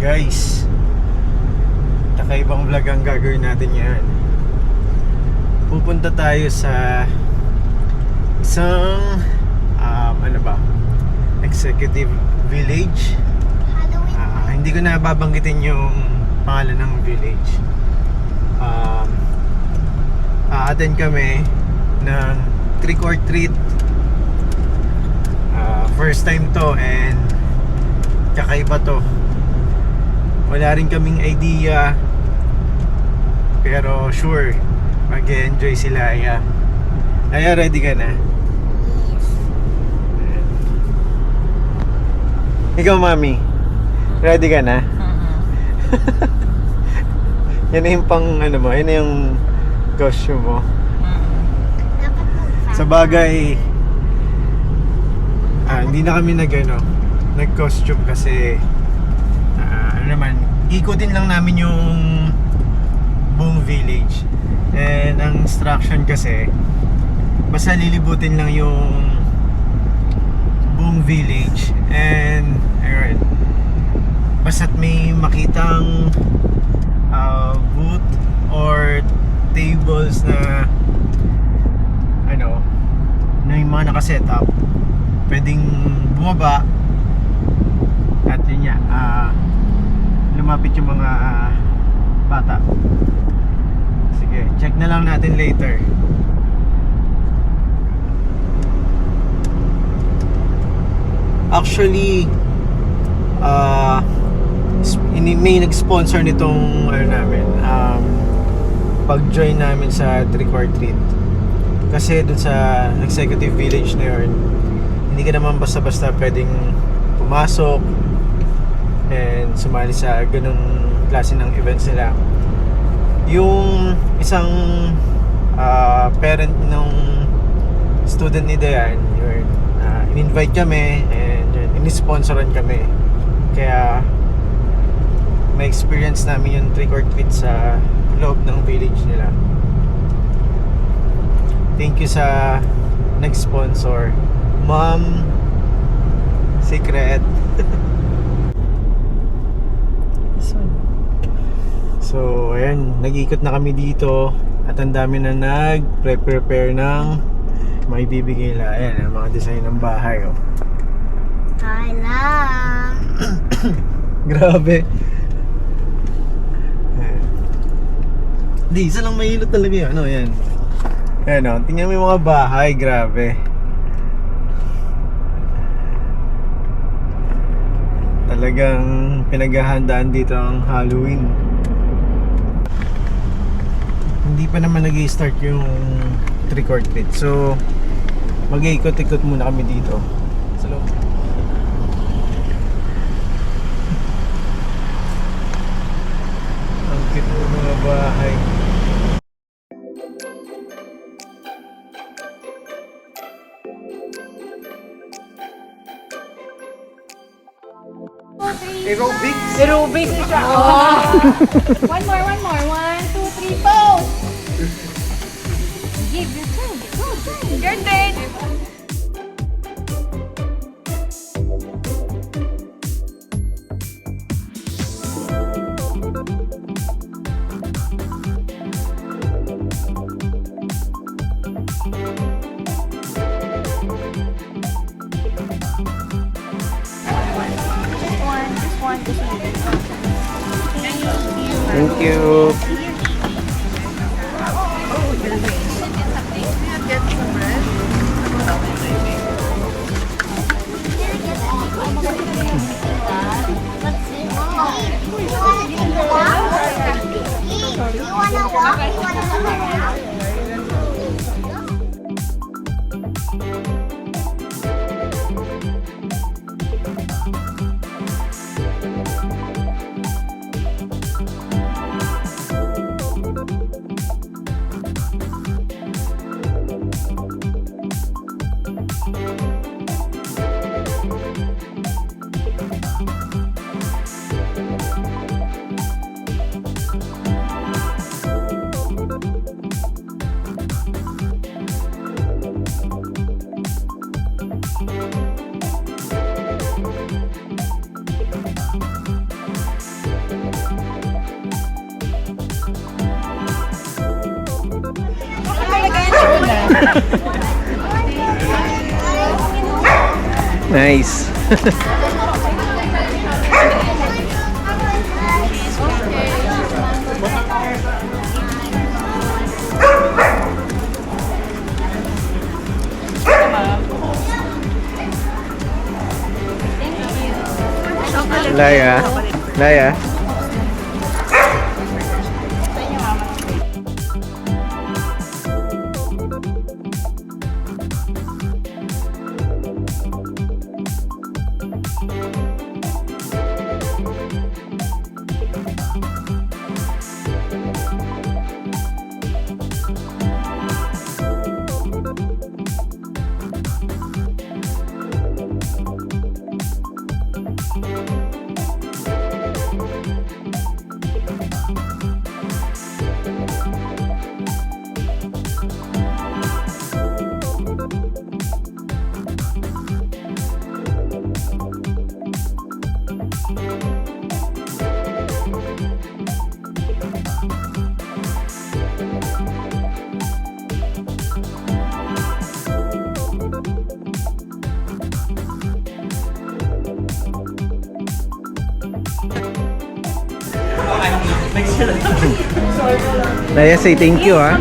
Guys, kakaibang vlog ang gagawin natin yan. Pupunta tayo sa isang executive village. Hindi ko na babanggitin yung pangalan ng village. A-attend kami ng trick or treat. First time to and kakaiba to. Wala rin kaming idea, pero sure mag-enjoy sila. Aya, ready ka na? Ikaw, mami, ready ka na? Yan na yung pang ano mo, yan na yung costume mo. Sa bagay, hindi na kami nag-costume kasi ikutin lang namin yung buong village. And ang instruction kasi, basta lilibutin lang yung buong village. And ayun, basta't may makitang booth or tables na na yung mga nakaset up, pwedeng bumaba at yun nga, lumapit yung mga bata. Sige, check na lang natin later. Actually, may nag-sponsor nitong namin, pag-join namin sa trick or treat. Kasi dun sa executive village na yun, hindi ka naman basta-basta pwedeng pumasok and sumali sa ganung klase ng events nila. Yung isang parent ng student ni Dayan, yun, in-invite kami and in-sponsoran kami. Kaya may experience namin yung trick or treat sa loob ng village nila. Thank you sa nag-sponsor, Mom Secret. So, ayan, nag-ikot na kami dito at ang dami na nag-prepare ng may bibigay nila. Ayan, ang mga design ng bahay. Hi lang. Grabe. Ayan. Di, isa lang mahilot talaga yun. Ayan. Ayan, tingnan mo yung mga bahay. Grabe. Talagang pinaghahandaan dito ang Halloween. Hindi pa naman nag-i-start yung trick or treat. So, mag-iikot-ikot muna kami dito sa loob. Ang cute ng mga bahay. Aerobics siya. Oh. One more. 1, 2, 3, pose! Give your turn. Go, turn. Your turn. Just one to see. Thank you. You wanna walk? You wanna look around? Nice. Laya. Laya. Laya, say thank you, ha?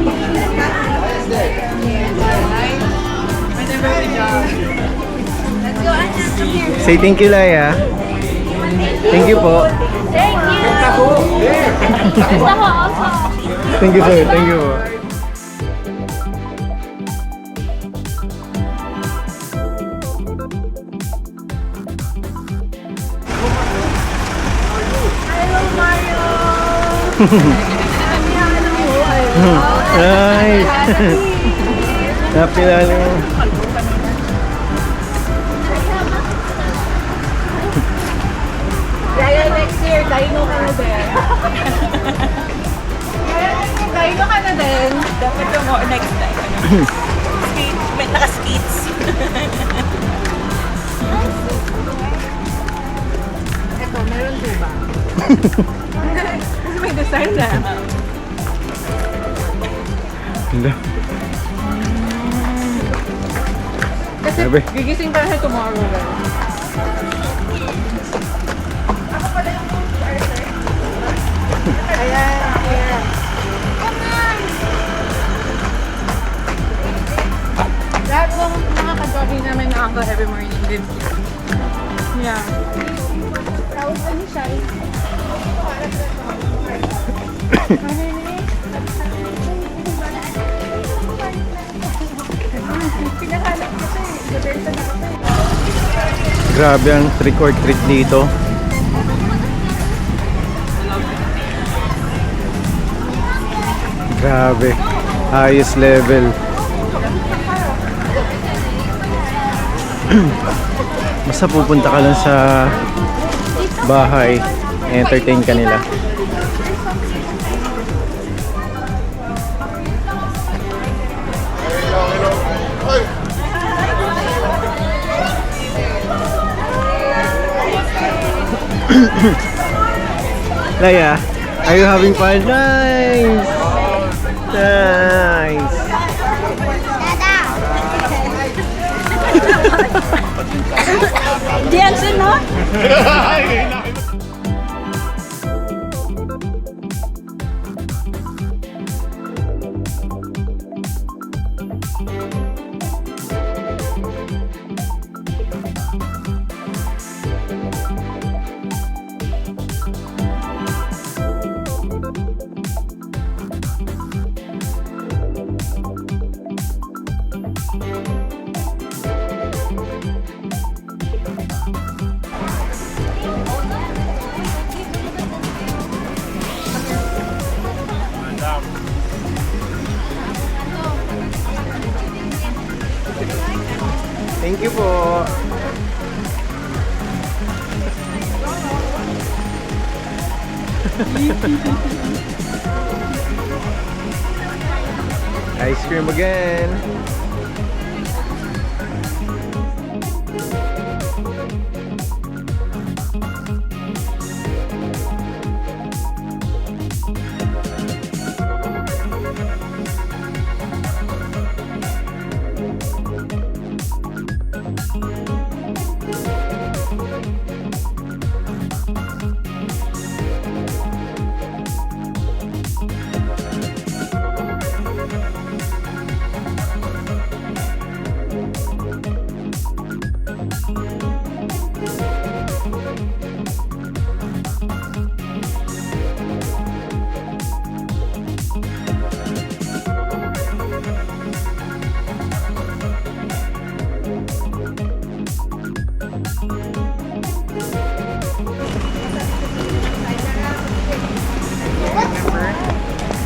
Say thank you, Laya. Thank you po. Thank you. Gusto ko also. Thank you, sir. Thank you po. Hello, Mario. Nice. Happy lalo. Kaya next year, dino ka na din. Dino ka na din. Dapat yung more next time. Skates, may naka-skates. Ito, meron diba? Kasi may design na. Hello. Kasi Grabe. gigising pa na siya tomorrow. Ayan. Lahat ng mga ka-jogging namin na uncle every morning lives here. Yeah. Tawag pa ni Shai. Pinahanap ko siya eh. Gabenta na ako. Grabe ang trick or treat dito. Grabe. Highest level. Basta pupunta ka lang sa bahay, entertain ka nila. Laya, are you having fun? Nice! Nice! Jensen, no? Thank you po. Ice cream again.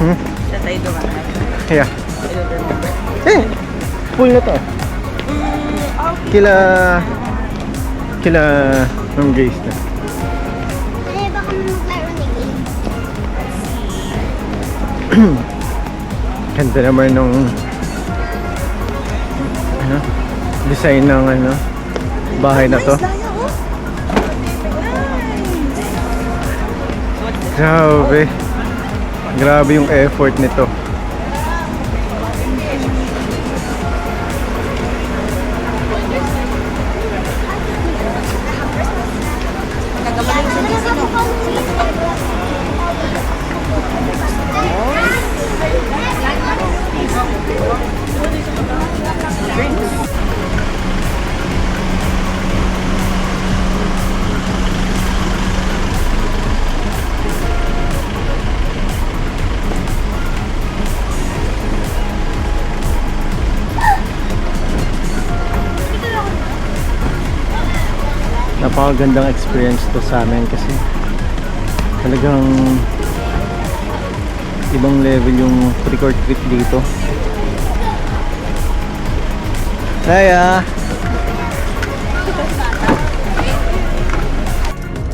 That I don't have. Yeah. I don't remember. Eh, full na to. Kila Ma'am Grace na. Pwede ba kami maglaro ng game? Ganda naman nung ano, design ng ano, bahay na to. Grabe. Grabe yung effort nito. Napakagandang experience to sa amin kasi talagang ibang level yung trick or treat dito. Kaya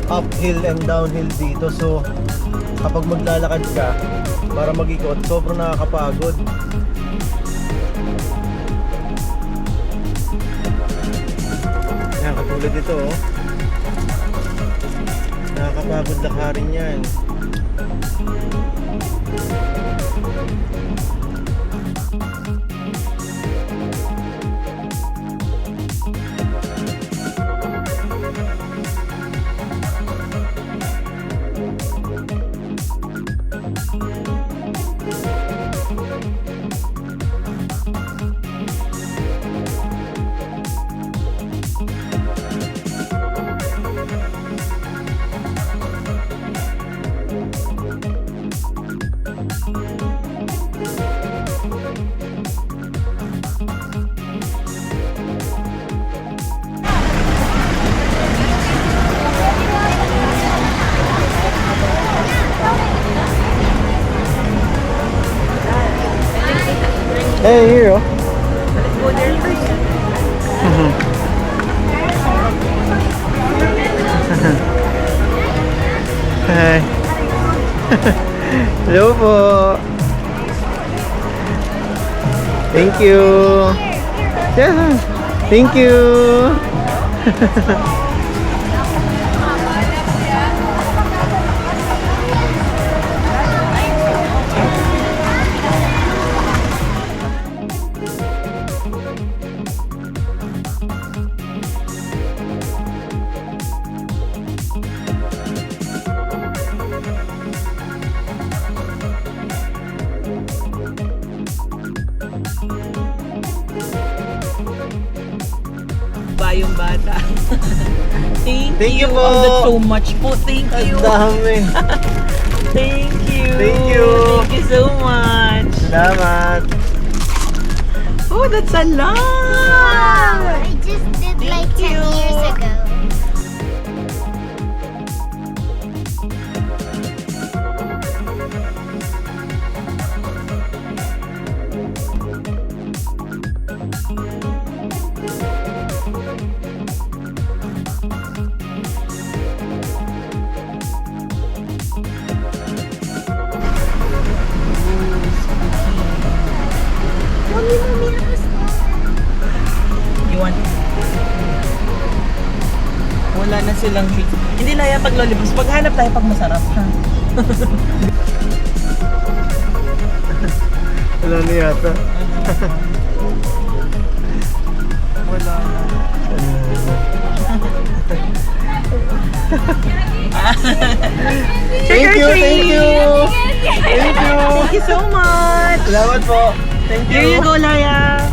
uphill and downhill dito, so kapag maglalakad ka para mag-ikot, sobrang nakakapagod. Yan, katulad dito oh. Nakakapagod lakarin yan. Hey, here oh. Let's go there first. Hi. Hello po. Thank you. Yeah. Thank you. Ba yung bata. Thank you po. Oh, that's so much po. Thank you. Ang dami. Thank you. Thank you. Thank you so much. Salamat. Oh, that's a lot. Wow! I just did like 10 you. years ago. You want? Wala na silang treats. Hindi na yan pag lollipops. Paghanap tayo pag masarap. Ha? Wala na yata. Wala na. Thank you, thank you. Thank you. Thank you so much. Salamat po. Thank you. Here you go, Laya.